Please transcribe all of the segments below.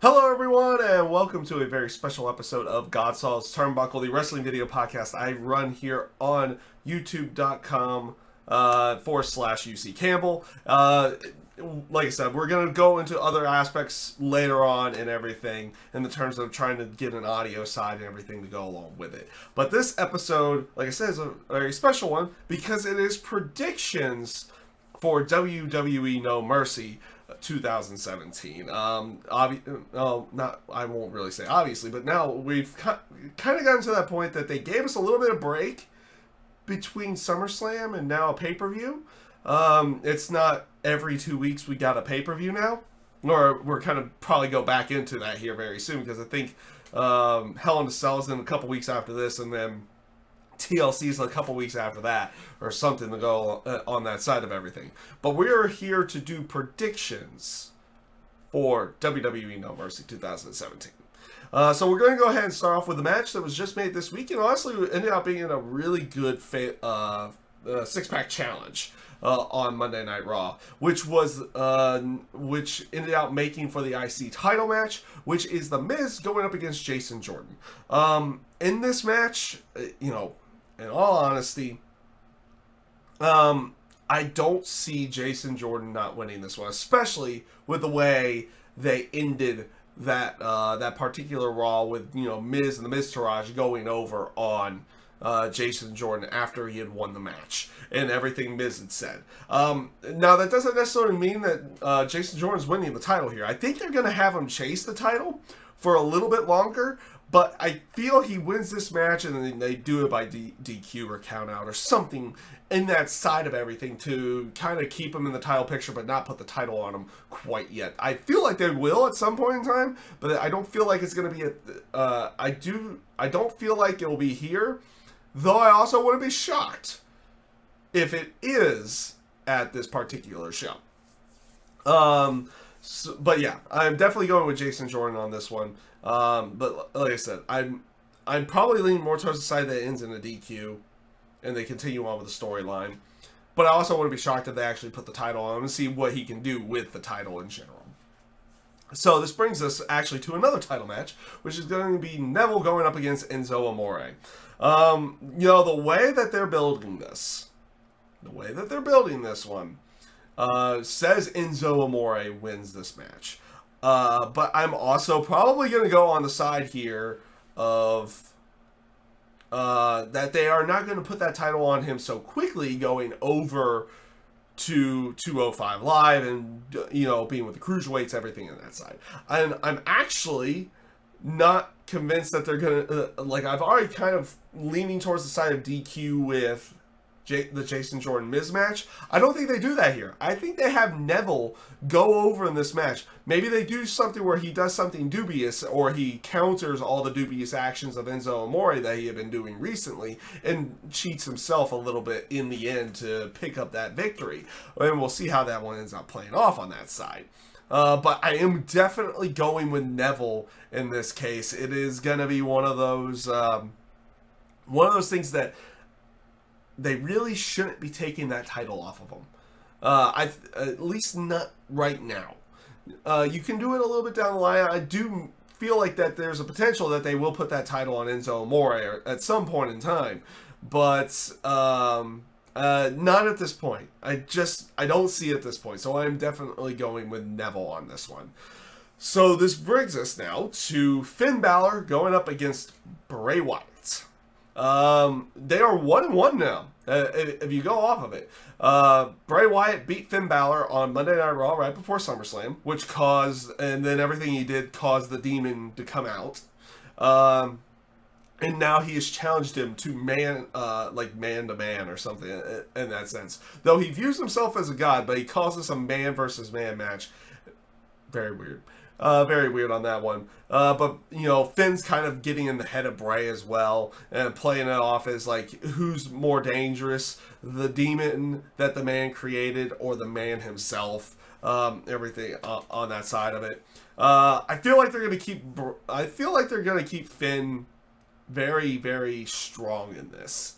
Hello, everyone, and welcome to a very special episode of GodSaw's Turnbuckle, the wrestling video podcast I run here on youtube.com /UC Campbell. Like I said, we're going to go into other aspects later on and everything in the terms of trying to get an audio side and everything to go along with it. But this episode, like I said, is a very special one because it is predictions for WWE No Mercy 2017. Not I won't really say obviously, but now we've kind of gotten to that point that they gave us a little bit of break between SummerSlam and now a pay-per-view. It's not every 2 weeks we got a pay-per-view now, or we're kind of probably go back into that here very soon because I think Hell in a Cell is in a couple weeks after this, and then TLC's a couple weeks after that, or something to go on that side of everything. But we're here to do predictions for WWE No Mercy 2017. So we're going to go ahead and start off with the match that was just made this week, and honestly it ended up being a really good six-pack challenge on Monday Night Raw, which ended up making for the IC title match, which is The Miz going up against Jason Jordan. In this match, in all honesty, I don't see Jason Jordan not winning this one, especially with the way they ended that particular Raw with Miz and the Miztourage going over on Jason Jordan after he had won the match and everything Miz had said. Now that doesn't necessarily mean that Jason Jordan's winning the title here. I think they're going to have him chase the title for a little bit longer. But I feel he wins this match and then they do it by DQ or count out or something in that side of everything to kind of keep him in the title picture but not put the title on him quite yet. I feel like they will at some point in time, but I don't feel like it's going to be I don't feel like it will be here, though I also wouldn't be shocked if it is at this particular show. But yeah, I'm definitely going with Jason Jordan on this one. But like I said, I'm probably leaning more towards the side that ends in a DQ and they continue on with the storyline. But I also wouldn't be shocked if they actually put the title on him and see what he can do with the title in general. So this brings us actually to another title match, which is going to be Neville going up against Enzo Amore. The way that they're building this one, says Enzo Amore wins this match. But I'm also probably going to go on the side here of that they are not going to put that title on him so quickly going over to 205 Live and, being with the cruiserweights, everything on that side. And I'm actually not convinced that they're going to, I've already kind of leaning towards the side of DQ with the Jason Jordan Miz match. I don't think they do that here. I think they have Neville go over in this match. Maybe they do something where he does something dubious or he counters all the dubious actions of Enzo Amore that he had been doing recently and cheats himself a little bit in the end to pick up that victory. And we'll see how that one ends up playing off on that side. But I am definitely going with Neville in this case. It is going to be one of those things that they really shouldn't be taking that title off of him. At least not right now. You can do it a little bit down the line. I do feel like that there's a potential that they will put that title on Enzo Amore at some point in time. But not at this point. I don't see it at this point. So I'm definitely going with Neville on this one. So this brings us now to Finn Balor going up against Bray Wyatt. They are 1-1 now, if you go off of it. Bray Wyatt beat Finn Balor on Monday Night Raw right before SummerSlam, which and then everything he did caused the Demon to come out. And now he has challenged him to man to man or something in that sense. Though he views himself as a god, but he calls this a man versus man match. Very weird. Very weird on that one. But, Finn's kind of getting in the head of Bray as well and playing it off as, who's more dangerous, the demon that the man created or the man himself. Everything on that side of it. I feel like they're going to keep Finn very, very strong in this.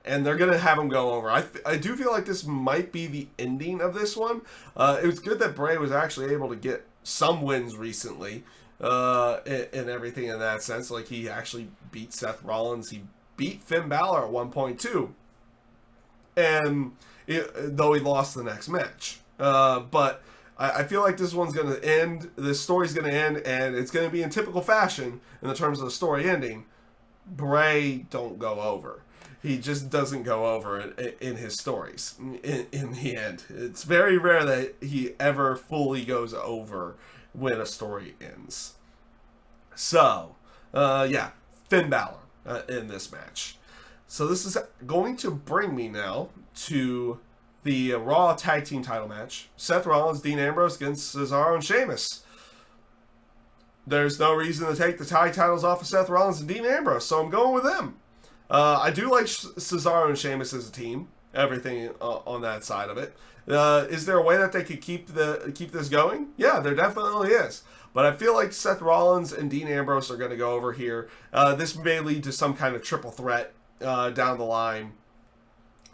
And they're going to have him go over. I do feel like this might be the ending of this one. It was good that Bray was actually able to get some wins recently, and everything in that sense. Like, he actually beat Seth Rollins. He beat Finn Balor at one point too, and though he lost the next match. But I feel like this one's going to end. This story's going to end, and it's going to be in typical fashion in the terms of the story ending. Bray don't go over. He just doesn't go over in his stories. In the end, it's very rare that he ever fully goes over when a story ends. So, yeah, Finn Balor in this match. So this is going to bring me now to the Raw Tag Team title match. Seth Rollins, Dean Ambrose against Cesaro and Sheamus. There's no reason to take the tag titles off of Seth Rollins and Dean Ambrose, so I'm going with them. I do like Cesaro and Sheamus as a team. Everything on that side of it. Is there a way that they could keep this going? Yeah, there definitely is. But I feel like Seth Rollins and Dean Ambrose are going to go over here. This may lead to some kind of triple threat down the line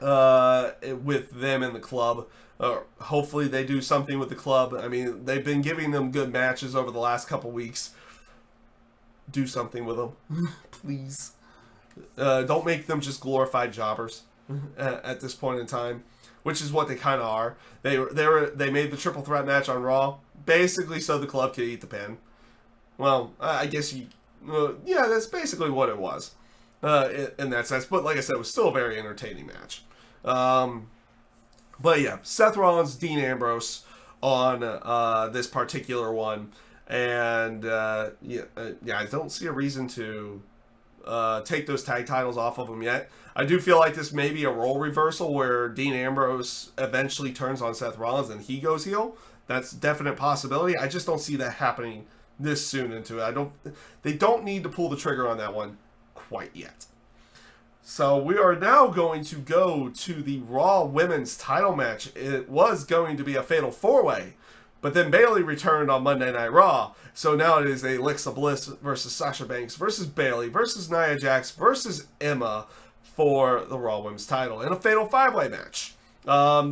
with them in the club. Hopefully they do something with the club. I mean, they've been giving them good matches over the last couple weeks. Do something with them, please. Don't make them just glorified jobbers at this point in time, which is what they kind of are. They made the triple threat match on Raw basically so the club could eat the pin. Well, I guess yeah, that's basically what it was in that sense. But like I said, it was still a very entertaining match. But yeah, Seth Rollins, Dean Ambrose on this particular one, and yeah, I don't see a reason to take those tag titles off of them yet. I do feel like this may be a role reversal where Dean Ambrose eventually turns on Seth Rollins and he goes heel. That's a definite possibility. I just don't see that happening this soon into it. They don't need to pull the trigger on that one quite yet. So we are now going to go to the Raw Women's title match. It was going to be a fatal 4-way, but then Bayley returned on Monday Night Raw. So now it is a Alexa Bliss versus Sasha Banks versus Bayley versus Nia Jax versus Emma for the Raw Women's title in a fatal 5-way match.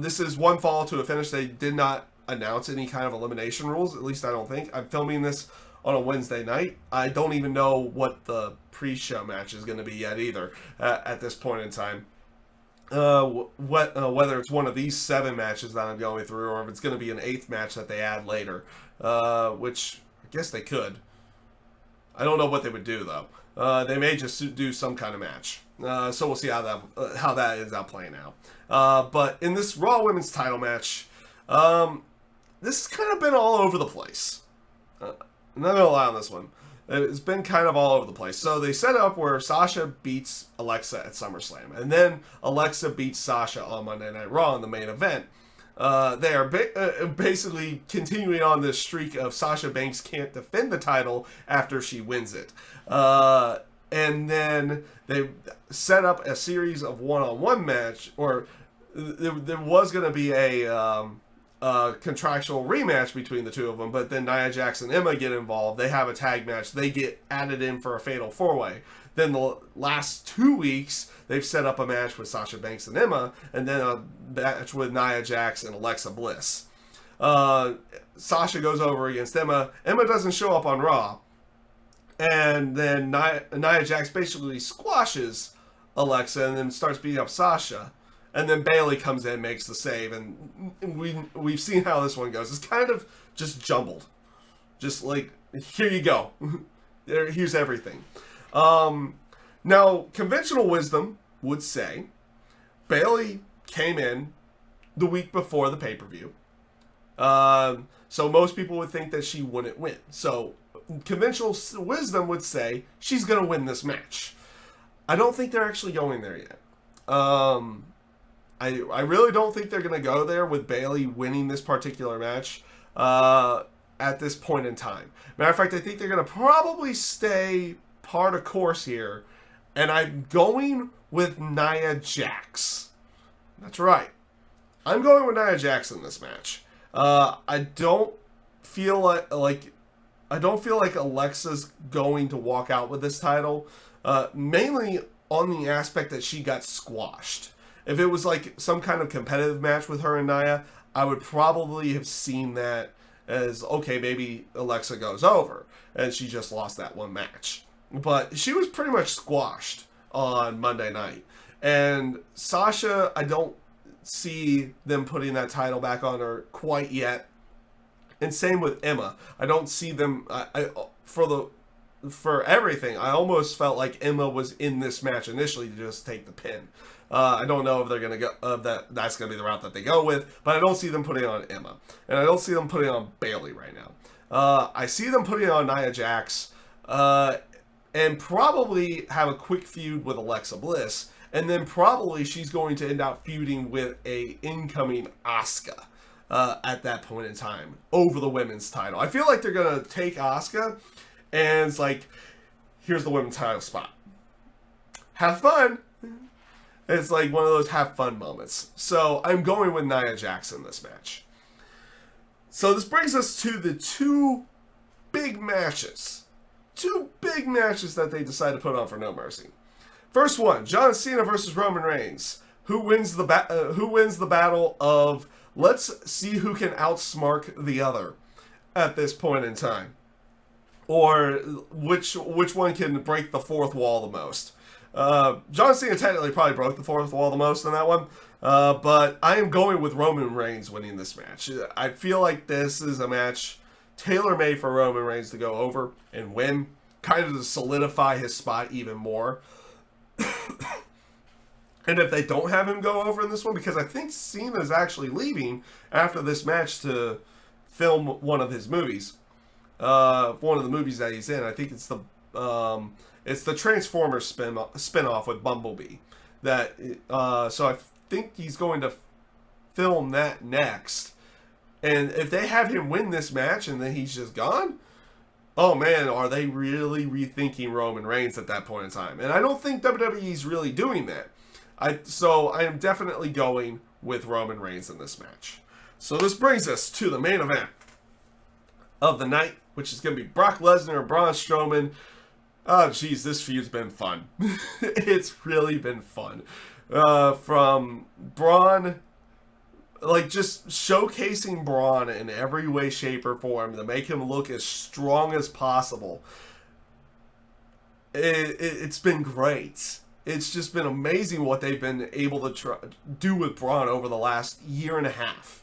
This is one fall to a finish. They did not announce any kind of elimination rules, at least I don't think. I'm filming this on a Wednesday night. I don't even know what the pre-show match is going to be yet either at this point in time. Whether it's one of these 7 matches that I'm going through or if it's going to be an 8th match that they add later, which I guess they could. I don't know what they would do though. They may just do some kind of match. So we'll see how that ends up playing out. But in this Raw Women's title match, this has kind of been all over the place. I'm not going to lie on this one. It's been kind of all over the place. So they set up where Sasha beats Alexa at SummerSlam. And then Alexa beats Sasha on Monday Night Raw in the main event. They are basically continuing on this streak of Sasha Banks can't defend the title after she wins it. And then they set up a series of one-on-one match, or there was going to be a contractual rematch between the two of them, but then Nia Jax and Emma get involved. They have a tag match. They get added in for a fatal 4-way. Then the last 2 weeks, they've set up a match with Sasha Banks and Emma, and then a match with Nia Jax and Alexa Bliss. Sasha goes over against Emma. Emma doesn't show up on Raw. And then Nia Jax basically squashes Alexa and then starts beating up Sasha. And then Bayley comes in, makes the save, and we've seen how this one goes. It's kind of just jumbled. Just like, here you go. Here's everything. Now, conventional wisdom would say Bayley came in the week before the pay-per-view. So most people would think that she wouldn't win. So conventional wisdom would say she's going to win this match. I don't think they're actually going there yet. I really don't think they're going to go there with Bayley winning this particular match at this point in time. Matter of fact, I think they're going to probably stay part of course here, and I'm going with Nia Jax. That's right. I'm going with Nia Jax in this match. I don't feel like Alexa's going to walk out with this title, mainly on the aspect that she got squashed. If it was like some kind of competitive match with her and Nia, I would probably have seen that as, okay, maybe Alexa goes over, and she just lost that one match. But she was pretty much squashed on Monday night. And Sasha, I don't see them putting that title back on her quite yet. And same with Emma. I don't see them for everything. I almost felt like Emma was in this match initially to just take the pin. I don't know if they're gonna go that's gonna be the route that they go with, but I don't see them putting on Emma, and I don't see them putting on Bayley right now. I see them putting on Nia Jax, and probably have a quick feud with Alexa Bliss. And then probably she's going to end up feuding with a incoming Asuka at that point in time over the women's title. I feel like they're going to take Asuka and it's like, here's the women's title spot. Have fun. It's like one of those have fun moments. So I'm going with Nia Jax in this match. So this brings us to the two big matches. Two big matches that they decide to put on for No Mercy. First one, John Cena versus Roman Reigns. Who wins the battle of let's see who can outsmart the other at this point in time, or which one can break the fourth wall the most. John Cena technically probably broke the fourth wall the most in that one, but I am going with Roman Reigns winning this match. I feel like this is a match tailor-made for Roman Reigns to go over and win, kind of to solidify his spot even more. And if they don't have him go over in this one, because I think Cena's actually leaving after this match to film one of his movies, one of the movies that he's in. I think it's the Transformers spin-off with Bumblebee. So I think he's going to film that next. And if they have him win this match and then he's just gone, oh man, are they really rethinking Roman Reigns at that point in time? And I don't think WWE's really doing that. So I am definitely going with Roman Reigns in this match. So this brings us to the main event of the night, which is going to be Brock Lesnar and Braun Strowman. Oh geez, this feud's been fun. It's really been fun. From Braun, like just showcasing Braun in every way, shape, or form to make him look as strong as possible. It's been great. It's just been amazing what they've been able to do with Braun over the last year and a half.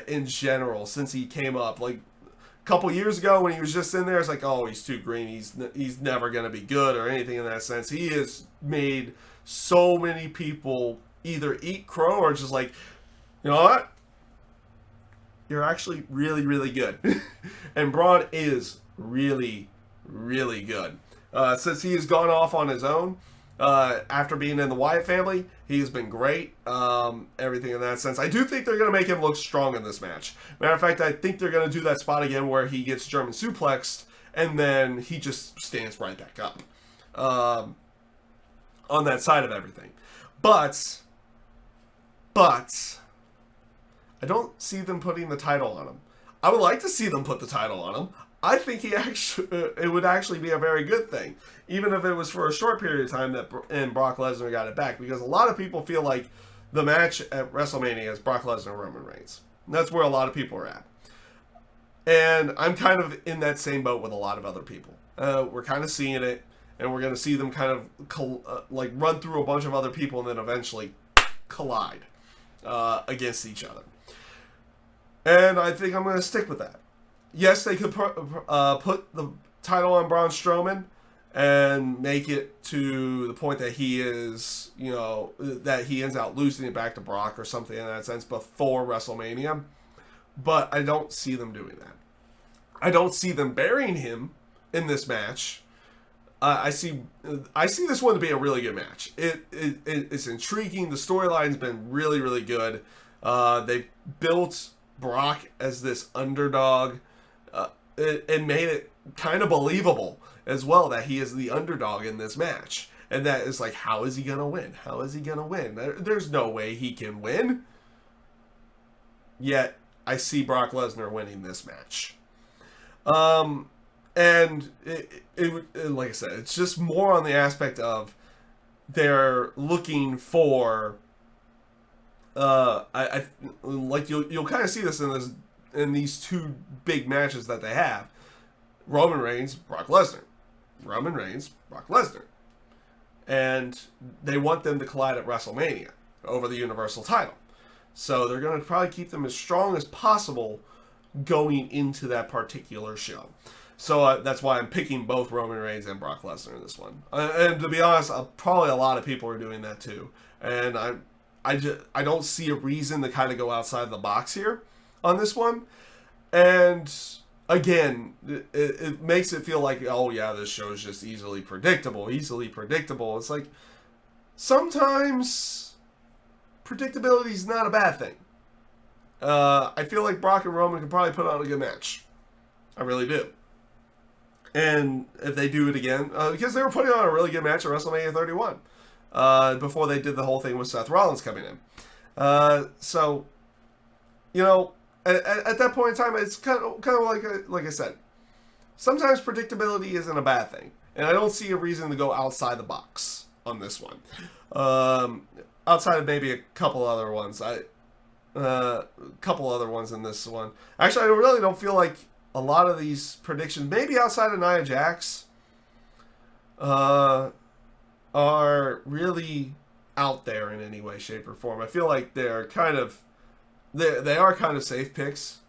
In general, since he came up, like a couple years ago when he was just in there, it's like, oh, he's too green. He's never gonna be good or anything in that sense. He has made so many people either eat crow or just like, you know what? You're actually really, really good. And Braun is really, really good. Since he has gone off on his own, after being in the Wyatt family, he has been great. Everything in that sense. I do think they're going to make him look strong in this match. Matter of fact, I think they're going to do that spot again where he gets German suplexed and then he just stands right back up on that side of everything. But I don't see them putting the title on him. I would like to see them put the title on him. I think it would actually be a very good thing, even if it was for a short period of time and Brock Lesnar got it back, because a lot of people feel like the match at WrestleMania is Brock Lesnar and Roman Reigns. And that's where a lot of people are at. And I'm kind of in that same boat with a lot of other people. We're kind of seeing it, and we're going to see them kind of like run through a bunch of other people and then eventually collide against each other. And I think I'm going to stick with that. Yes, they could put the title on Braun Strowman and make it to the point that he is, that he ends out losing it back to Brock or something in that sense before WrestleMania. But I don't see them doing that. I don't see them burying him in this match. I see this one to be a really good match. It's intriguing. The storyline's been really, really good. They built Brock as this underdog. It made it kind of believable as well that he is the underdog in this match. And that is like, how is he going to win? How is he going to win? There's no way he can win. Yet, I see Brock Lesnar winning this match. And like I said, it's just more on the aspect of they're looking for... like you'll kind of see this in this in these two big matches that they have. Roman Reigns, Brock Lesnar. Roman Reigns, Brock Lesnar. And they want them to collide at WrestleMania over the Universal title. So they're going to probably keep them as strong as possible going into that particular show. So that's why I'm picking both Roman Reigns and Brock Lesnar in this one. And to be honest, probably a lot of people are doing that too. And I don't see a reason to kind of go outside the box here on this one. And again, it makes it feel like, oh yeah, this show is just easily predictable. It's like, sometimes predictability is not a bad thing. I feel like Brock and Roman can probably put on a good match. I really do. And if they do it again, because they were putting on a really good match at WrestleMania 31 before they did the whole thing with Seth Rollins coming in. So, you know, at that point in time, it's kind of like I said, sometimes predictability isn't a bad thing. And I don't see a reason to go outside the box on this one. Outside of maybe a couple other ones. Couple other ones in this one. Actually, I really don't feel like a lot of these predictions, maybe outside of Nia Jax, are really out there in any way, shape, or form. I feel like they are kind of safe picks.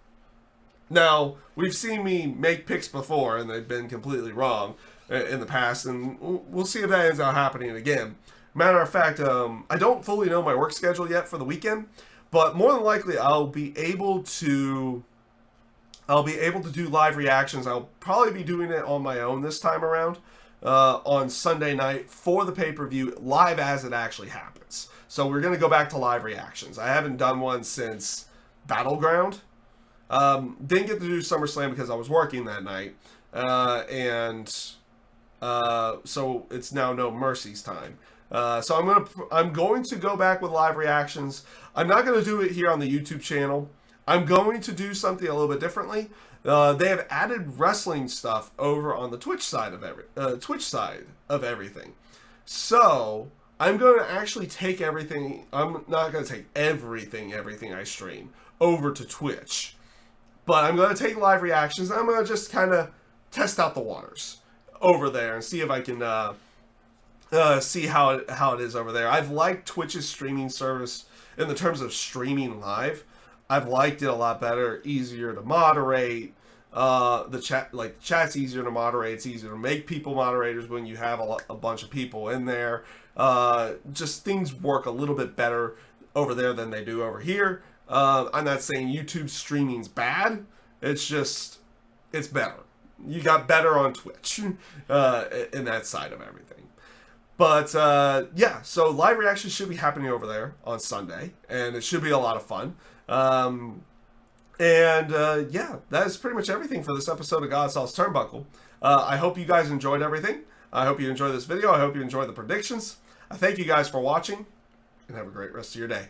Now, we've seen me make picks before, and they've been completely wrong in the past, and we'll see if that ends up happening again. Matter of fact, I don't fully know my work schedule yet for the weekend, but more than likely I'll be able to do live reactions. I'll probably be doing it on my own this time around on Sunday night for the pay-per-view, live as it actually happens. So we're going to go back to live reactions. I haven't done one since Battleground. Didn't get to do SummerSlam because I was working that night. So it's now No Mercy's time. So I'm going to go back with live reactions. I'm not going to do it here on the YouTube channel. I'm going to do something a little bit differently. They have added wrestling stuff over on the Twitch side of everything. So I'm going to actually take everything. I'm not going to take everything I stream over to Twitch, but I'm going to take live reactions. And I'm going to just kind of test out the waters over there and see if I can see how it is over there. I've liked Twitch's streaming service in the terms of streaming live. I've liked it a lot better, easier to moderate. The chat's easier to moderate. It's easier to make people moderators when you have a bunch of people in there. Just things work a little bit better over there than they do over here. I'm not saying YouTube streaming's bad. It's just, it's better. You got better on Twitch in that side of everything. But yeah, so live reactions should be happening over there on Sunday, and it should be a lot of fun. Yeah, that is pretty much everything for this episode of GodSaw's Turnbuckle. I hope you guys enjoyed everything. I hope you enjoyed this video. I hope you enjoyed the predictions. I thank you guys for watching, and have a great rest of your day.